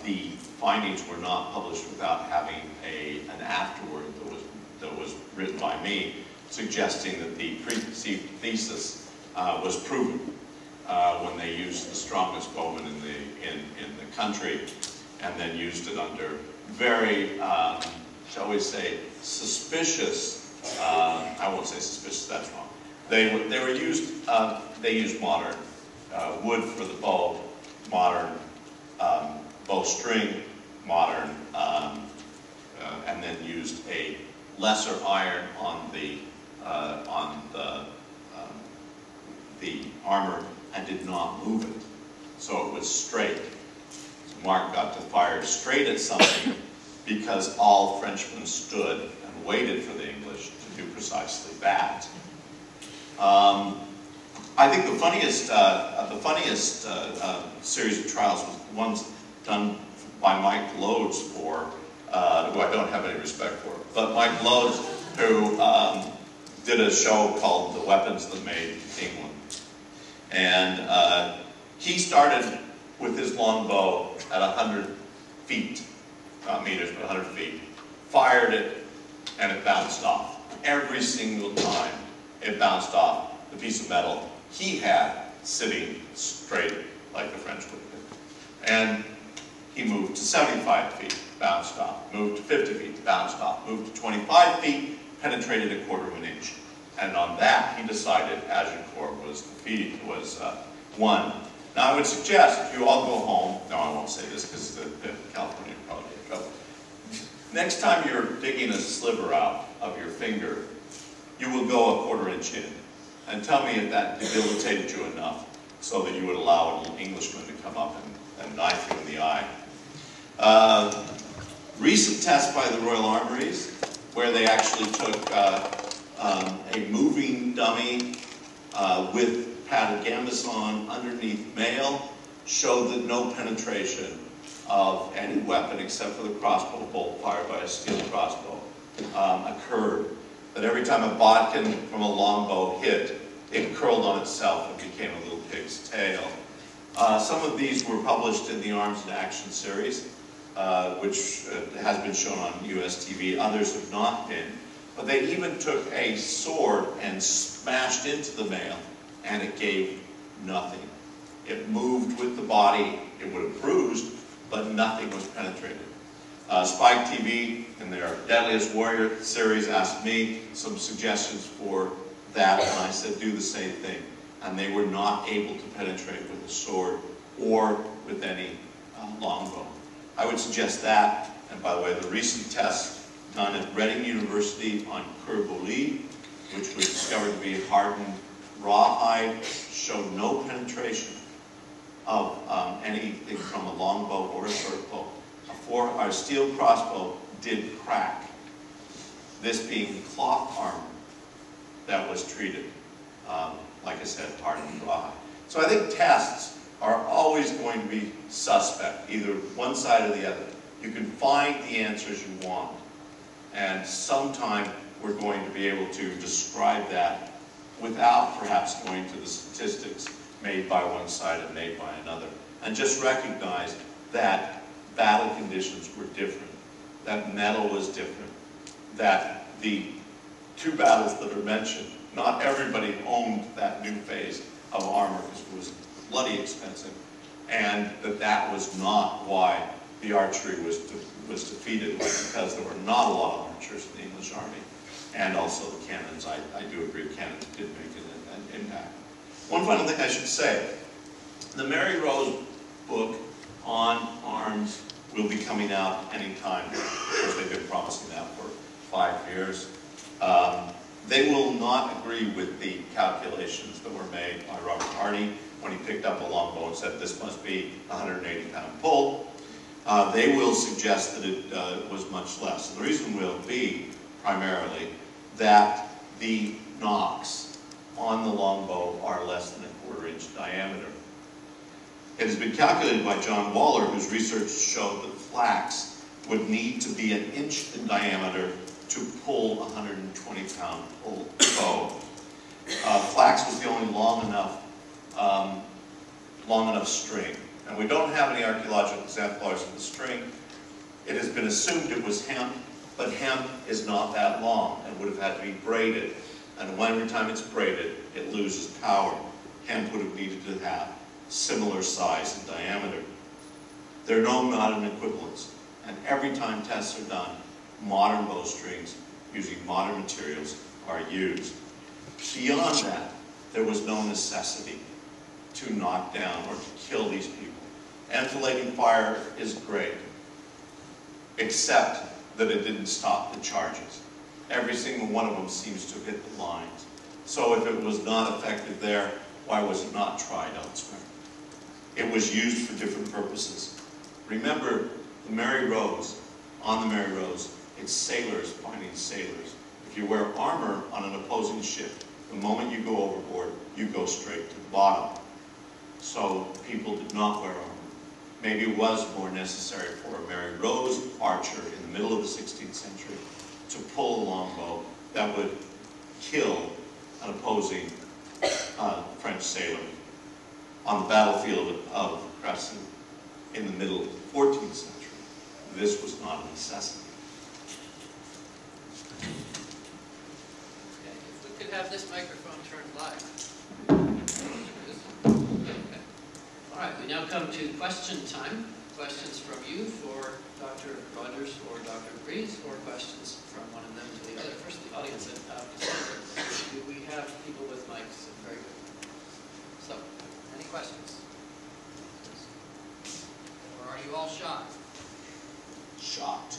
the findings were not published without having an afterword that was written by me, suggesting that the preconceived thesis was proven when they used the strongest bowman in the country, and then used it under very, shall we say, suspicious. I won't say suspicious. That's wrong. They used modern wood for the bow, modern bowstring, modern, and then used a lesser iron on the armor and did not move it, so it was straight. So Mark got to fire straight at something because all Frenchmen stood and waited for the English to do precisely that. I think the funniest series of trials was the ones done by Mike Lodes who I don't have any respect for, but Mike Lodes, who did a show called The Weapons That Made England. And he started with his longbow at 100 feet, not meters, but 100 feet, fired it, and it bounced off. Every single time it bounced off the piece of metal he had sitting straight like the French would do. And he moved to 75 feet, bounced off, moved to 50 feet, bounced off, moved to 25 feet, penetrated a quarter of an inch. And on that, he decided Agincourt was won. Now, I would suggest if you all go home, no, I won't say this because California would probably get in trouble. Next time you're digging a sliver out of your finger, you will go a quarter inch in. And tell me if that debilitated you enough so that you would allow an Englishman to come up and knife you in the eye. Recent test by the Royal Armies, where they actually took a moving dummy with padded gambeson underneath mail, showed that no penetration of any weapon except for the crossbow bolt fired by a steel crossbow occurred. That every time a bodkin from a longbow hit, it curled on itself and became a little pig's tail. Some of these were published in the Arms in Action series, which has been shown on US TV. Others have not been. But they even took a sword and smashed into the mail, and it gave nothing. It moved with the body. It would have bruised, but nothing was penetrated. Spike TV, in their Deadliest Warrior series, asked me some suggestions for that, and I said, do the same thing. And they were not able to penetrate with a sword or with any longbow. I would suggest that, and by the way, the recent tests done at Reading University on Curboli, which was discovered to be hardened rawhide, showed no penetration of anything from a longbow or a shortbow. Our steel crossbow did crack, this being cloth armor that was treated, like I said, hardened rawhide. So I think tests are always going to be suspect, either one side or the other. You can find the answers you want, and sometime we're going to be able to describe that without perhaps going to the statistics made by one side and made by another, and just recognize that battle conditions were different, that metal was different, that the two battles that are mentioned, not everybody owned that new phase of armor because it was bloody expensive, and that was not why the archery was defeated, because there were not a lot of archers in the English army, and also the cannons. I do agree cannons did make an impact. One final thing I should say, the Mary Rose book on arms will be coming out anytime. Of course, they've been promising that for 5 years. They will not agree with the calculations that were made by Robert Hardy when he picked up a longbow and said this must be a 180-pound pull. They will suggest that it was much less. And the reason will be primarily that the nocks on the longbow are less than a quarter-inch diameter. It has been calculated by John Waller, whose research showed that flax would need to be 1 inch in diameter to pull a 120-pound bow. Flax was the only long enough string. And we don't have any archaeological exemplars of the string. It has been assumed it was hemp, but hemp is not that long and would have had to be braided. And every time it's braided, it loses power. Hemp would have needed to have similar size and diameter. There are no modern equivalents. And every time tests are done, modern bowstrings using modern materials are used. Beyond that, there was no necessity to knock down or to kill these people. Enfilading fire is great, except that it didn't stop the charges. Every single one of them seems to hit the lines. So if it was not effective there, why was it not tried elsewhere? It was used for different purposes. Remember, the Mary Rose, on the Mary Rose, it's sailors finding sailors. If you wear armor on an opposing ship, the moment you go overboard, you go straight to the bottom. So people did not wear armor. Maybe it was more necessary for a Mary Rose archer in the middle of the 16th century to pull a longbow that would kill an opposing French sailor on the battlefield of Crecy in the middle of the 14th century. This was not a necessity. Okay, if we could have this microphone turned live. Okay. All right, we now come to question time. Questions from you for Dr. Rogers or Dr. DeVries, or questions from one of them to the other. First, the audience at Cassandra. Do we have people with mics? Very good. So, any questions? Or are you all shy? Shocked.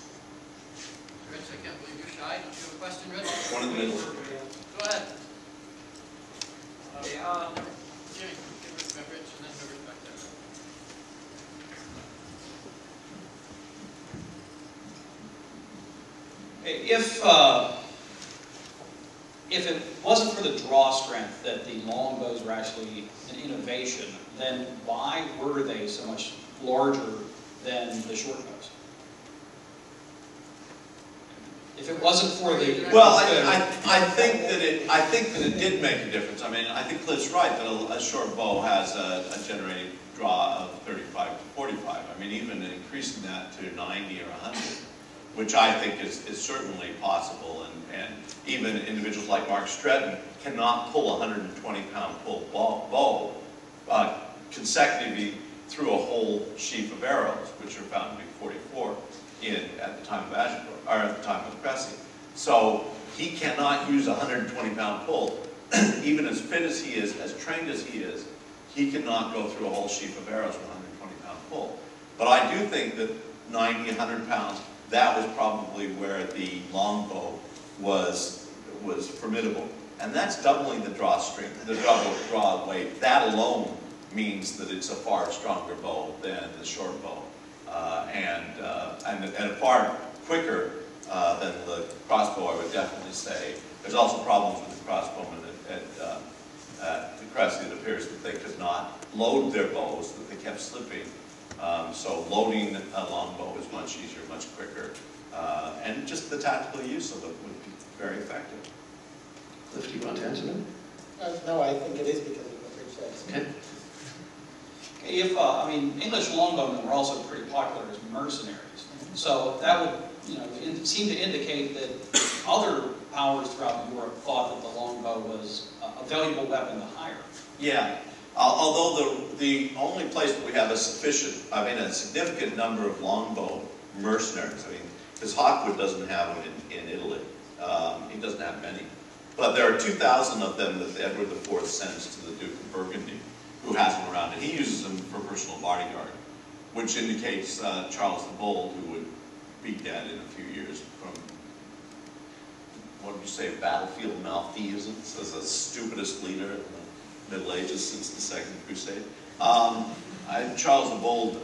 Rich, I can't believe you're shy. Don't you have a question, Rich? One in the middle. Go ahead. Jimmy, give Rich and then whoever's back there. If it wasn't for the draw strength that the longbows were actually an innovation, then why were they so much larger than the short bows? If it wasn't for the well, I think that it did make a difference. I mean, I think Cliff's right that a short bow has a generating draw of 35 to 45. I mean, even increasing that to 90 or 100, which I think is certainly possible, and even individuals like Mark Stretton cannot pull a 120-pound bow consecutively through a whole sheaf of arrows, which are found to be 44 at the time of Agincourt, or at the time of Crecy. So he cannot use a 120-pound pull. Even as fit as he is, as trained as he is, he cannot go through a whole sheaf of arrows with a 120-pound pull. But I do think that 90, 100 pounds, that was probably where the longbow was formidable. And that's doubling the draw strength, the double draw weight. That alone means that it's a far stronger bow than the short bow. And far quicker than the crossbow, I would definitely say. There's also problems with the crossbowmen at the Crecy. It appears that they could not load their bows, that they kept slipping. So loading a longbow is much easier, much quicker. And just the tactical use of it would be very effective. Cliff, do you want to answer that? No, I think it is because of what Rich says. Okay. I mean, English longbowmen were also pretty popular as mercenaries. So that would, seem to indicate that other powers throughout Europe thought that the longbow was a valuable weapon to hire. Yeah. Although the only place that we have a significant number of longbow mercenaries, because Hawkwood doesn't have them in Italy. He doesn't have many. But there are 2,000 of them that Edward IV sends to the Duke of Burgundy, who has them around, and he uses them for personal bodyguard, which indicates Charles the Bold, who would be dead in a few years from, what would you say, battlefield malfeasance as the stupidest leader in the Middle Ages since the Second Crusade. Charles the Bold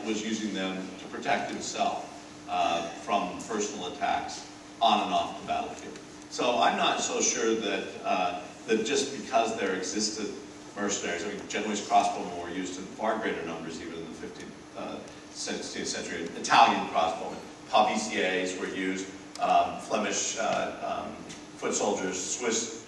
was using them to protect himself from personal attacks on and off the battlefield. So I'm not so sure that that just because there existed mercenaries, Genoese crossbowmen were used in far greater numbers even in the 15th, 16th century. Italian crossbowmen, pavisiers were used, Flemish foot soldiers, Swiss